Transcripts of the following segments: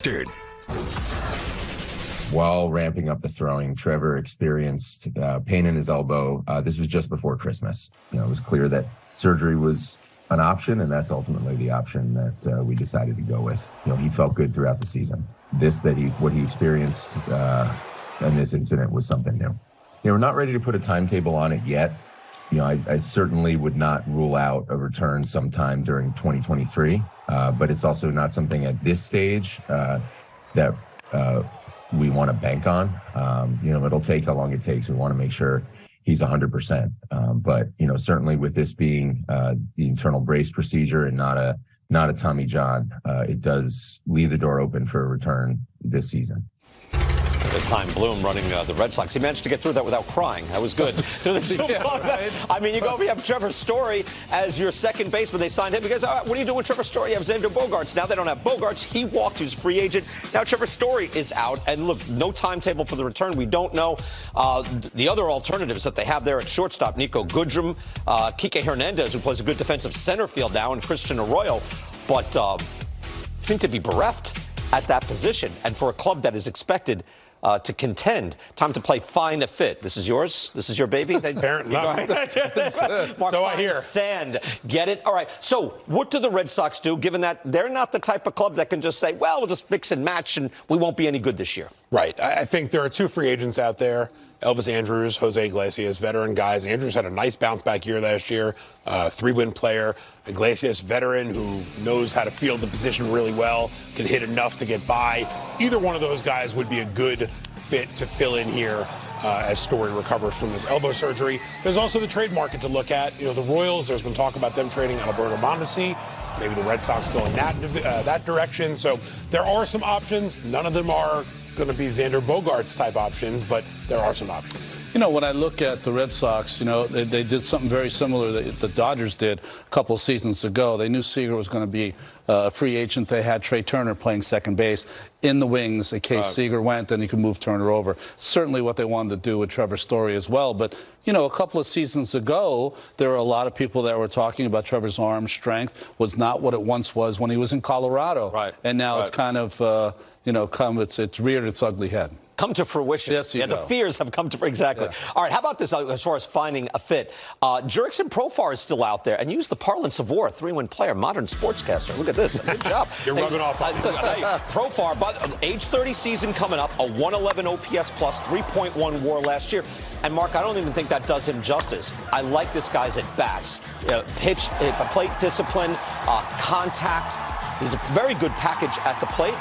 Dude. While ramping up the throwing, Trevor experienced pain in his elbow. This was just before Christmas. It was clear that surgery was an option, and that's ultimately the option that we decided to go with. He felt good throughout the season. What he experienced in this incident was something new. We're not ready to put a timetable on it yet. I certainly would not rule out a return sometime during 2023, but it's also not something at this stage that we want to bank on. It'll take how long it takes. We want to make sure he's 100%. But certainly with this being the internal brace procedure and not a Tommy John, it does leave the door open for a return this season. This time, Bloom running the Red Sox. He managed to get through that without crying. That was good. Right? I mean, you have Trevor Story as your second baseman. They signed him because, what are you doing with Trevor Story? You have Xander Bogaerts. Now they don't have Bogaerts. He walked. He's a free agent. Now Trevor Story is out. And look, no timetable for the return. We don't know the other alternatives that they have there at shortstop. Nico Goodrum, Kike Hernandez, who plays a good defensive center field now, and Christian Arroyo. But seem to be bereft at that position. And for a club that is expected to contend, time to play Find a Fit. This is yours? This is your baby? Apparently. So I hear. Sand. Get it? All right. So what do the Red Sox do, given that they're not the type of club that can just say, well, we'll just mix and match and we won't be any good this year? Right. I think there are two free agents out there. Elvis Andrus, Jose Iglesias, veteran guys. Andrus had a nice bounce-back year last year, 3-win player. Iglesias, veteran who knows how to field the position really well, can hit enough to get by. Either one of those guys would be a good fit to fill in here as Story recovers from this elbow surgery. There's also the trade market to look at. The Royals, there's been talk about them trading Alberto Mondesi. Maybe the Red Sox going that direction. So there are some options. None of them are going to be Xander Bogaerts type options, but there are some options. When I look at the Red Sox, they did something very similar that the Dodgers did a couple of seasons ago. They knew Seager was going to be a free agent. They had Trey Turner playing second base in the wings in case Seager went, then he could move Turner over. Certainly what they wanted to do with Trevor Story as well. But, a couple of seasons ago, there were a lot of people that were talking about Trevor's arm strength was not what it once was when he was in Colorado. Right. And now it's kind of, it's reared its ugly head. Come to fruition. Yes, the fears have come to exactly. Yeah. All right, how about this as far as finding a fit? Jurickson Profar is still out there, and use the parlance of war, 3-win player, modern sportscaster. Look at this. Good job. You're rubbing off on Profar, but age 30 season coming up, a 111 OPS plus, 3.1 WAR last year. And Mark, I don't even think that does him justice. I like this guy's at bats, pitch, plate discipline, contact. He's a very good package at the plate.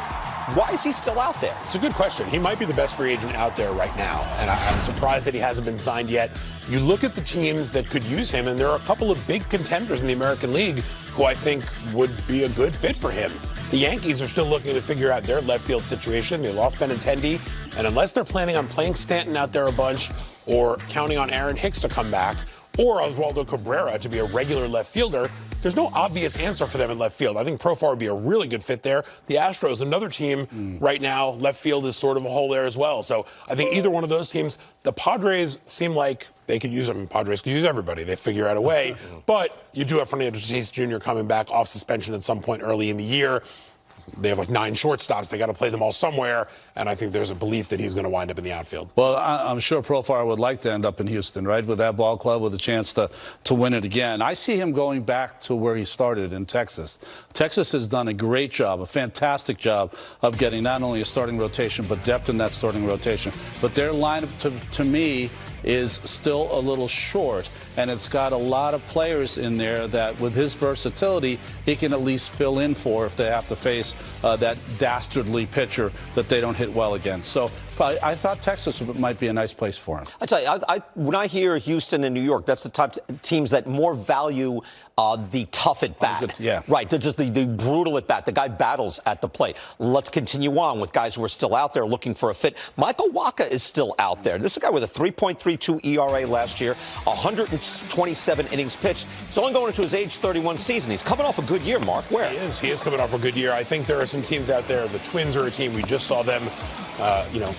Why is he still out there? It's a good question. He might be the best free agent out there right now, and I'm surprised that he hasn't been signed yet. You look at the teams that could use him, and there are a couple of big contenders in the American League who I think would be a good fit for him. The Yankees are still looking to figure out their left field situation. They lost Benintendi, and unless they're planning on playing Stanton out there a bunch or counting on Aaron Hicks to come back or Oswaldo Cabrera to be a regular left fielder, there's no obvious answer for them in left field. I think Profar would be a really good fit there. The Astros, another team right now, left field is sort of a hole there as well. So I think either one of those teams, the Padres seem like they could use them. Padres could use everybody. They figure out a way. But you do have Fernando Tatis Jr. coming back off suspension at some point early in the year. They have like 9 shortstops. They got to play them all somewhere, and I think there's a belief that he's going to wind up in the outfield. Well, I'm sure Profar would like to end up in Houston, right, with that ball club with a chance to win it again. I see him going back to where he started in Texas. Texas has done a great job, a fantastic job of getting not only a starting rotation but depth in that starting rotation. But their lineup, to me, is still a little short, and it's got a lot of players in there that with his versatility he can at least fill in for if they have to face that dastardly pitcher that they don't hit well against. So I thought Texas might be a nice place for him. I tell you, when I hear Houston and New York, that's the type of teams that more value the tough at bat. Yeah. Right, just the brutal at bat. The guy battles at the plate. Let's continue on with guys who are still out there looking for a fit. Michael WACHA is still out there. This is a guy with a 3.32 ERA last year, 127 innings pitched. He's only going into his age 31 season. He's coming off a good year, Mark. Where? He is coming off a good year. I think there are some teams out there. The Twins are a team. We just saw them,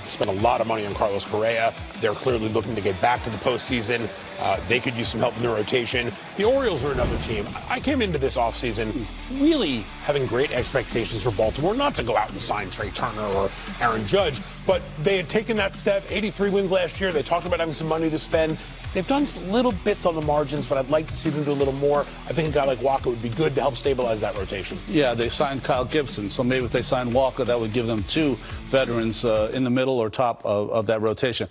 spend a lot of money on Carlos Correa. They're clearly looking to get back to the postseason. They could use some help in the rotation. The Orioles are another team. I came into this offseason really having great expectations for Baltimore, not to go out and sign Trey Turner or Aaron Judge, but they had taken that step, 83 wins last year. They talked about having some money to spend. They've done little bits on the margins, but I'd like to see them do a little more. I think a guy like WACHA would be good to help stabilize that rotation. Yeah, they signed Kyle Gibson, so maybe if they sign WACHA, that would give them 2 veterans in the middle or top of that rotation.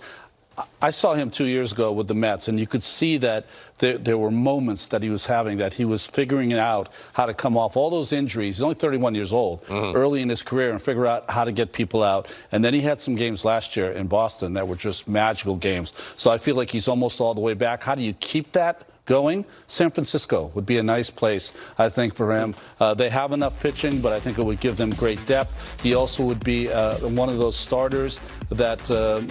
I saw him 2 years ago with the Mets, and you could see that there were moments that he was having, that he was figuring out how to come off all those injuries. He's only 31 years old, early in his career, and figure out how to get people out. And then he had some games last year in Boston that were just magical games. So I feel like he's almost all the way back. How do you keep that going? San Francisco would be a nice place, I think, for him. They have enough pitching, but I think it would give them great depth. He also would be one of those starters that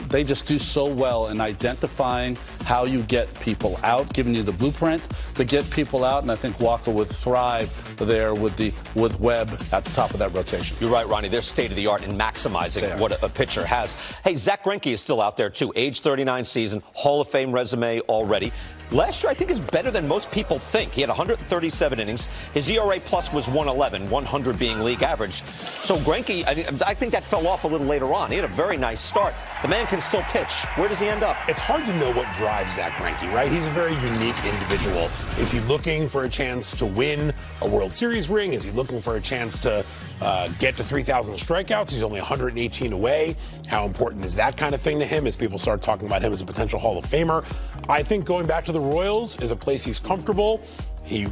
they just do so well in identifying how you get people out, giving you the blueprint to get people out, and I think WACHA would thrive there with Webb at the top of that rotation. You're right, Ronnie. They're state-of-the-art in maximizing what a pitcher has. Hey, Zach Greinke is still out there, too. Age 39 season, Hall of Fame resume already. Last year, I think, is better than most people think. He had 137 innings. His ERA plus was 111, 100 being league average. So Greinke, I think that fell off a little later on. He had a very nice start. The man can still pitch. Where does he end up? It's hard to know what drives Zach Greinke, right? He's a very unique individual. Is he looking for a chance to win a World Series ring? Is he looking for a chance to get to 3,000 strikeouts? He's only 118 away. How important is that kind of thing to him as people start talking about him as a potential Hall of Famer? I think going back to the Royals is a place he's comfortable. He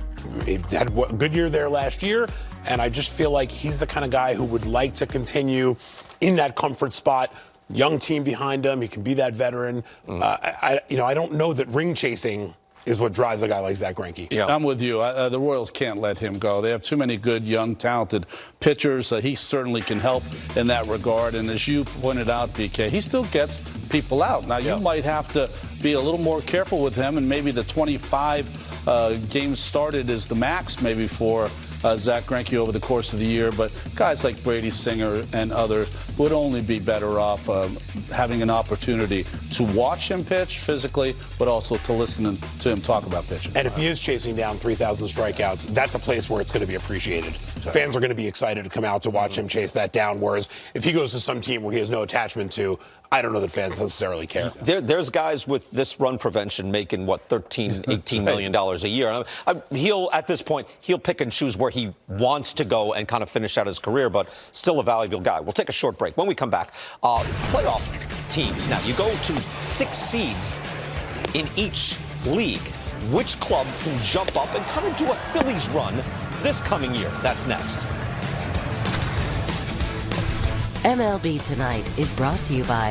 had a good year there last year, and I just feel like he's the kind of guy who would like to continue in that comfort spot. Young team behind him, he can be that veteran. I don't know that ring chasing is what drives a guy like Zach Greinke. Yeah. I'm with you. The Royals can't let him go. They have too many good, young, talented pitchers. He certainly can help in that regard. And as you pointed out, BK, he still gets people out. Now, you might have to be a little more careful with him, and maybe the 25 games started is the max maybe for Zach Greinke over the course of the year. But guys like Brady Singer and others would only be better off having an opportunity to watch him pitch physically, but also to listen to him talk about pitching. And if he is chasing down 3,000 strikeouts, that's a place where it's going to be appreciated. Fans are going to be excited to come out to watch him chase that down, whereas if he goes to some team where he has no attachment to, I don't know that fans necessarily care. There's guys with this run prevention making, what, $13, $18 million a year. He'll, at this point, he'll pick and choose where he wants to go and kind of finish out his career, but still a valuable guy. We'll take a short break. When we come back, playoff teams. Now, you go to 6 seeds in each league. Which club can jump up and kind of do a Phillies run this coming year? That's next. MLB Tonight is brought to you by